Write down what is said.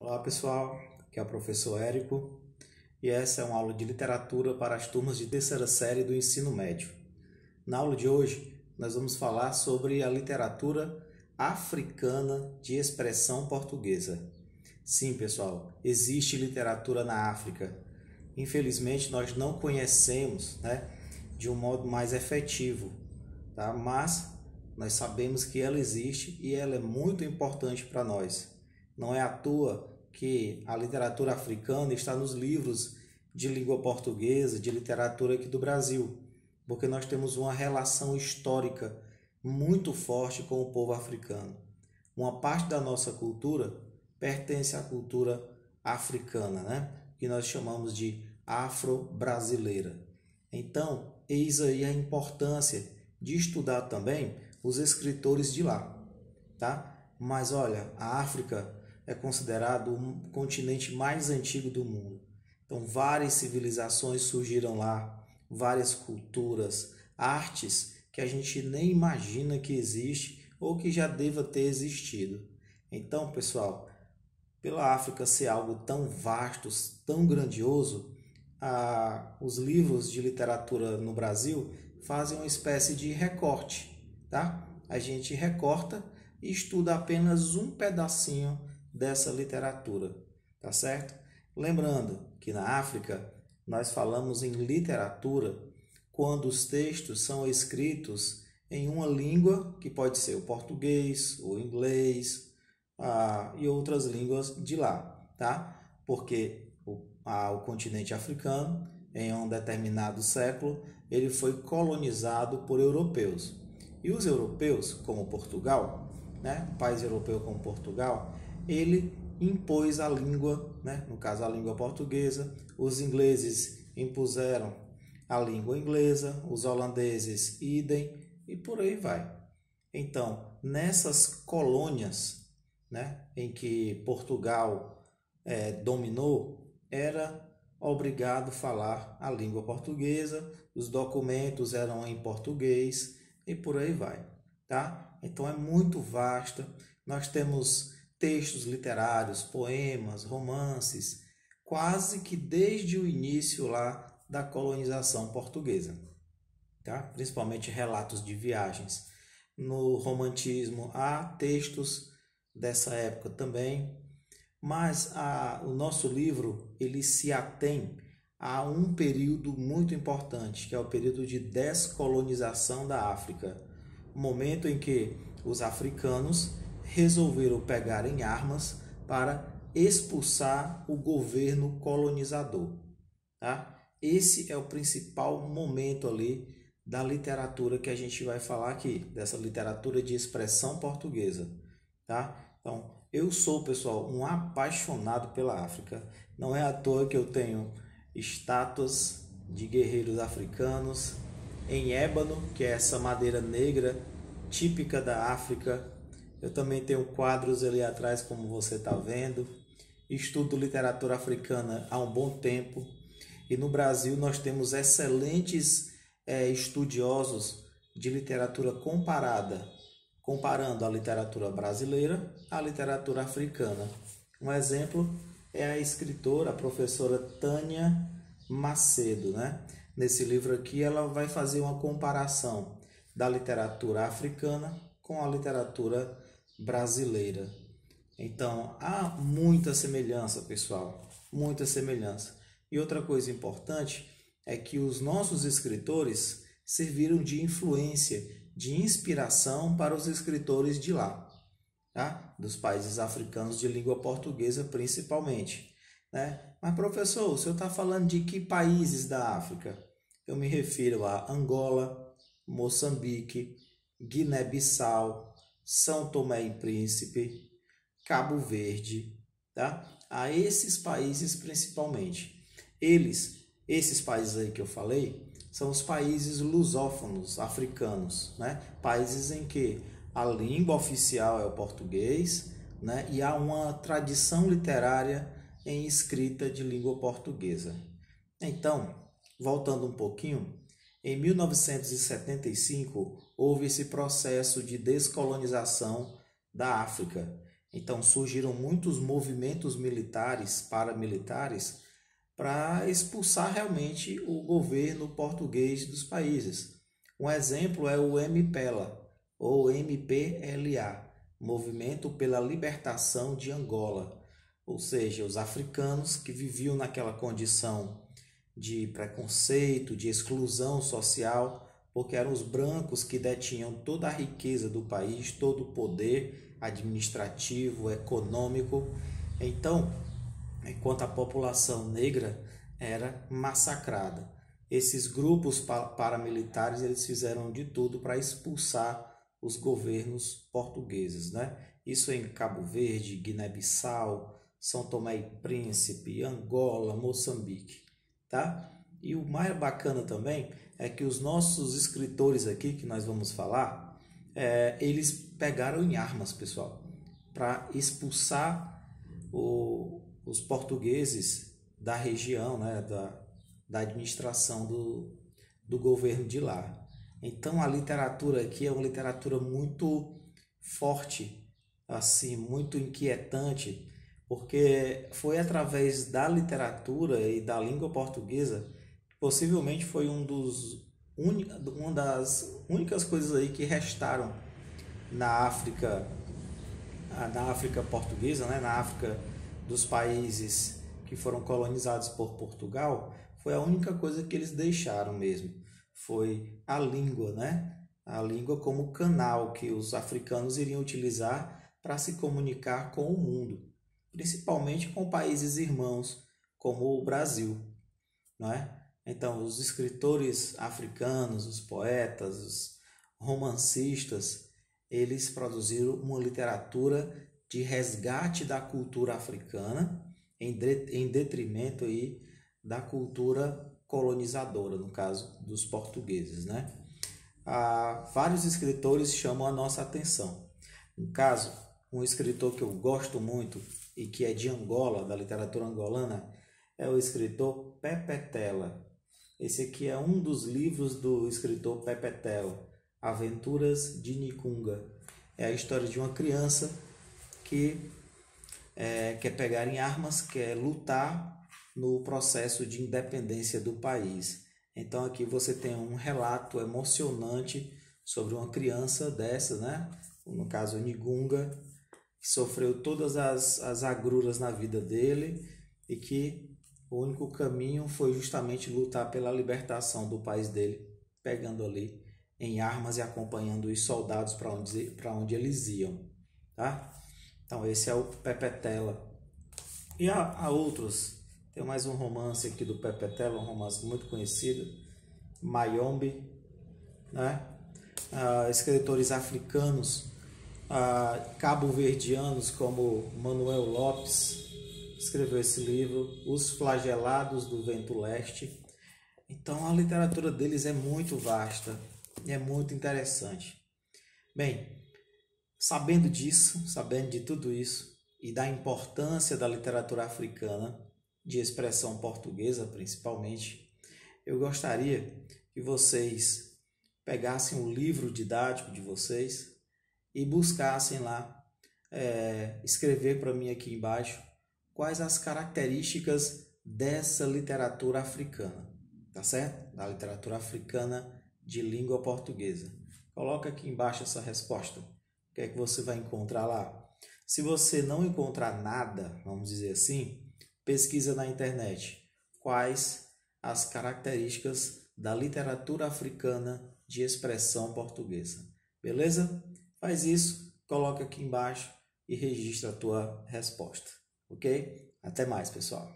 Olá pessoal, aqui é o professor Érico e essa é uma aula de literatura para as turmas de terceira série do ensino médio. Na aula de hoje nós vamos falar sobre a literatura africana de expressão portuguesa. Sim pessoal, existe literatura na África. Infelizmente nós não conhecemos, de um modo mais efetivo, tá? Mas nós sabemos que ela existe e ela é muito importante para nós. Não é à toa que a literatura africana está nos livros de língua portuguesa, de literatura aqui do Brasil, porque nós temos uma relação histórica muito forte com o povo africano. Uma parte da nossa cultura pertence à cultura africana, que nós chamamos de afro-brasileira. Então, eis aí a importância de estudar também os escritores de lá, tá? Mas olha, a África é considerado o continente mais antigo do mundo. Então, várias civilizações surgiram lá, várias culturas, artes que a gente nem imagina que existe ou que já deva ter existido. Então, pessoal, pela África ser algo tão vasto, tão grandioso, os livros de literatura no Brasil fazem uma espécie de recorte, tá? A gente recorta e estuda apenas um pedacinho dessa literatura, tá certo? Lembrando que na África nós falamos em literatura quando os textos são escritos em uma língua que pode ser o português, o inglês e outras línguas de lá, tá? Porque o continente africano, em um determinado século, ele foi colonizado por europeus. E os europeus, como Portugal, um país europeu como Portugal, ele impôs a língua, no caso a língua portuguesa, os ingleses impuseram a língua inglesa, os holandeses idem e por aí vai. Então, nessas colônias, em que Portugal dominou, era obrigado a falar a língua portuguesa, os documentos eram em português e por aí vai, tá? Então é muito vasta. Nós temos textos literários, poemas, romances, quase que desde o início lá da colonização portuguesa, tá? Principalmente relatos de viagens. No romantismo há textos dessa época também, mas o nosso livro ele se atém a um período muito importante, que é o período de descolonização da África, o momento em que os africanos resolveram pegar em armas para expulsar o governo colonizador, tá? Esse é o principal momento ali da literatura que a gente vai falar aqui, dessa literatura de expressão portuguesa, tá? Então, eu sou, pessoal, um apaixonado pela África. Não é à toa que eu tenho estátuas de guerreiros africanos em ébano, que é essa madeira negra típica da África. Eu também tenho quadros ali atrás, como você está vendo. Estudo literatura africana há um bom tempo. E no Brasil nós temos excelentes estudiosos de literatura comparando a literatura brasileira à literatura africana. Um exemplo é a escritora, a professora Tânia Macedo, Nesse livro aqui ela vai fazer uma comparação da literatura africana com a literatura brasileira. Então, há muita semelhança, pessoal, muita semelhança. E outra coisa importante é que os nossos escritores serviram de influência, de inspiração para os escritores de lá, tá? Dos países africanos de língua portuguesa principalmente, Mas, professor, o senhor está falando de que países da África? Eu me refiro a Angola, Moçambique, Guiné-Bissau, São Tomé e Príncipe, Cabo Verde, tá? A esses países principalmente. Esses países aí que eu falei, são os países lusófonos africanos, Países em que a língua oficial é o português, E há uma tradição literária em escrita de língua portuguesa. Então, voltando um pouquinho, em 1975 houve esse processo de descolonização da África. Então surgiram muitos movimentos militares, paramilitares, para expulsar realmente o governo português dos países. Um exemplo é o MPLA, ou MPLA, Movimento pela Libertação de Angola, ou seja, os africanos que viviam naquela condição de preconceito, de exclusão social, porque eram os brancos que detinham toda a riqueza do país, todo o poder administrativo, econômico. Então, enquanto a população negra era massacrada. Esses grupos paramilitares eles fizeram de tudo para expulsar os governos portugueses, né? Isso em Cabo Verde, Guiné-Bissau, São Tomé e Príncipe, Angola, Moçambique, tá? E o mais bacana também é que os nossos escritores aqui, que nós vamos falar, eles pegaram em armas, pessoal, para expulsar os portugueses da região, né, da administração do governo de lá. Então a literatura aqui é uma literatura muito forte, assim, muito inquietante, porque foi através da literatura e da língua portuguesa que possivelmente foi uma das únicas coisas aí que restaram na África, portuguesa, né? Na África dos países que foram colonizados por Portugal, foi a única coisa que eles deixaram mesmo. Foi a língua, né? A língua como canal que os africanos iriam utilizar para se comunicar com o mundo, principalmente com países irmãos como o Brasil, não é? Então, os escritores africanos, os poetas, os romancistas, eles produziram uma literatura de resgate da cultura africana em detrimento aí da cultura colonizadora, no caso dos portugueses, né? Vários escritores chamam a nossa atenção. No caso, um escritor que eu gosto muito e que é de Angola, da literatura angolana, é o escritor Pepe Tela. Esse aqui é um dos livros do escritor Pepe Tela, Aventuras de Nicunga. É a história de uma criança que quer pegar em armas, quer lutar no processo de independência do país. Então aqui você tem um relato emocionante sobre uma criança dessa, né? No caso Nigunga, que sofreu todas as agruras na vida dele e que o único caminho foi justamente lutar pela libertação do país dele, pegando ali em armas e acompanhando os soldados para onde eles iam, tá? Então esse é o Pepe Tela. E há outros. Tem mais um romance aqui do Pepe Tela, um romance muito conhecido, Mayombe, né? Escritores africanos, cabo-verdianos como Manuel Lopes escreveu esse livro, Os Flagelados do Vento Leste. Então a literatura deles é muito vasta e é muito interessante. Bem, sabendo disso, sabendo de tudo isso e da importância da literatura africana, de expressão portuguesa principalmente, eu gostaria que vocês pegassem o livro didático de vocês e buscassem lá, escrever para mim aqui embaixo quais as características dessa literatura africana, tá certo? Da literatura africana de língua portuguesa. Coloca aqui embaixo essa resposta. O que é que você vai encontrar lá? Se você não encontrar nada, vamos dizer assim, pesquisa na internet quais as características da literatura africana de expressão portuguesa. Beleza? Faz isso, coloca aqui embaixo e registra a tua resposta. Ok? Até mais, pessoal.